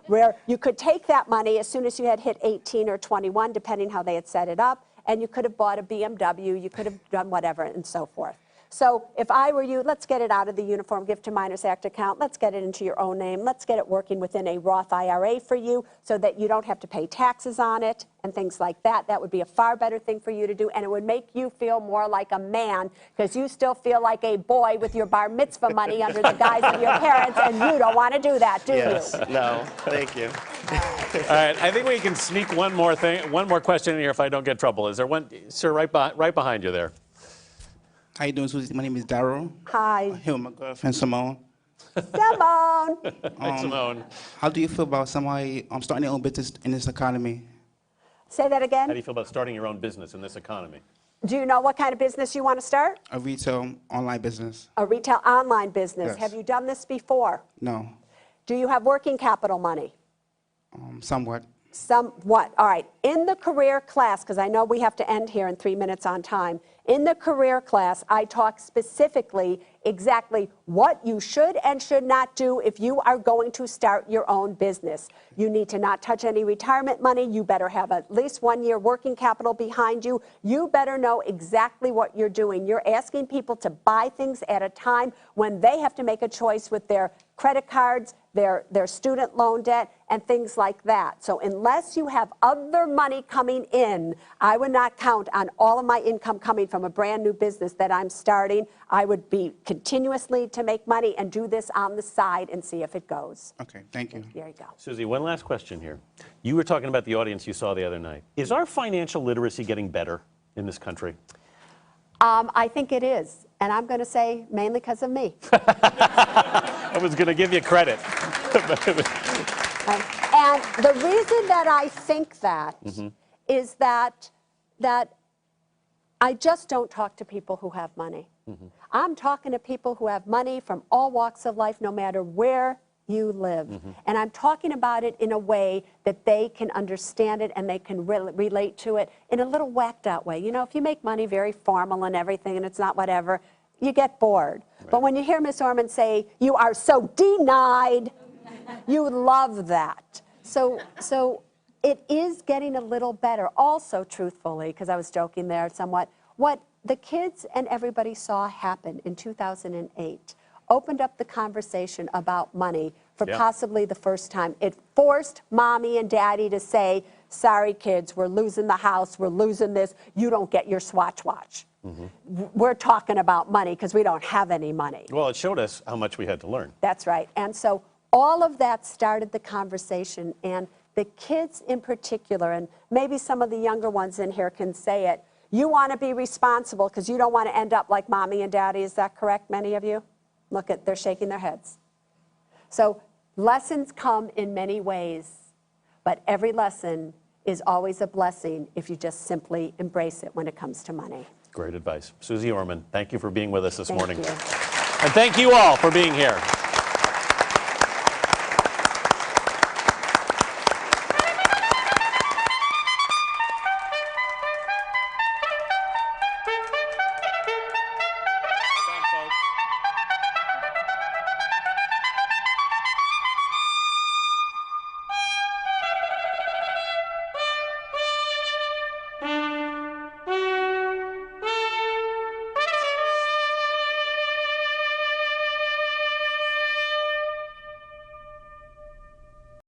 Where you could take that money as soon as you had hit 18 or 21, depending how they had set it up, and you could have bought a BMW, you could have done whatever, and so forth. So if I were you, let's get it out of the Uniform Gift to Minors Act account. Let's get it into your own name. Let's get it working within a Roth IRA for you so that you don't have to pay taxes on it and things like that. That would be a far better thing for you to do, and it would make you feel more like a man, because you still feel like a boy with your bar mitzvah money under the guise of your parents, and you don't want to do that, do Yes. you? No, thank you. All right, I think we can sneak one more question in here if I don't get trouble. Is there one, sir, right behind you there? How you doing, Susie? My name is Daryl. Hi. I'm here with my girlfriend, Simone. Simone. Hi, Simone. How do you feel about somebody starting their own business in this economy? Say that again. How do you feel about starting your own business in this economy? Do you know what kind of business you want to start? A retail online business? A retail online business. Yes. Have you done this before? No. Do you have working capital money? Somewhat. Somewhat. All right. In the career class, because I know we have to end here in 3 minutes on time, in the career class, I talk specifically exactly what you should and should not do if you are going to start your own business. You need to not touch any retirement money. You better have at least 1 year working capital behind you. You better know exactly what you're doing. You're asking people to buy things at a time when they have to make a choice with their credit cards, their student loan debt, and things like that. So unless you have other money coming in, I would not count on all of my income coming from a brand new business that I'm starting. I would be continuously to make money and do this on the side and see if it goes. Okay, thank you. There you go. Susie, one last question here. You were talking about the audience you saw the other night. Is our financial literacy getting better in this country? I think it is, and I'm going to say mainly because of me. I was going to give you credit. And the reason that I think that is that I just don't talk to people who have money. I'm talking to people who have money from all walks of life, no matter where you live. And I'm talking about it in a way that they can understand it and they can relate to it in a little whacked out way. You know, if you make money very formal and everything and it's not whatever, you get bored. Right. But when you hear Miss Orman say, "You are so denied," you love that. So it is getting a little better. Also, truthfully, because I was joking there somewhat, what the kids and everybody saw happen in 2008 opened up the conversation about money for possibly the first time. It forced mommy and daddy to say, "Sorry, kids, we're losing the house, we're losing this, you don't get your Swatch watch." We're talking about money because we don't have any money. Well, it showed us how much we had to learn. That's right. And so all of that started the conversation, and the kids in particular, and maybe some of the younger ones in here can say it, you want to be responsible because you don't want to end up like mommy and daddy. Is that correct, many of you? Look at, they're shaking their heads. So lessons come in many ways, but every lesson is always a blessing if you just simply embrace it when it comes to money. Great advice. Suze Orman, thank you for being with us this morning. Thank you. And thank you all for being here.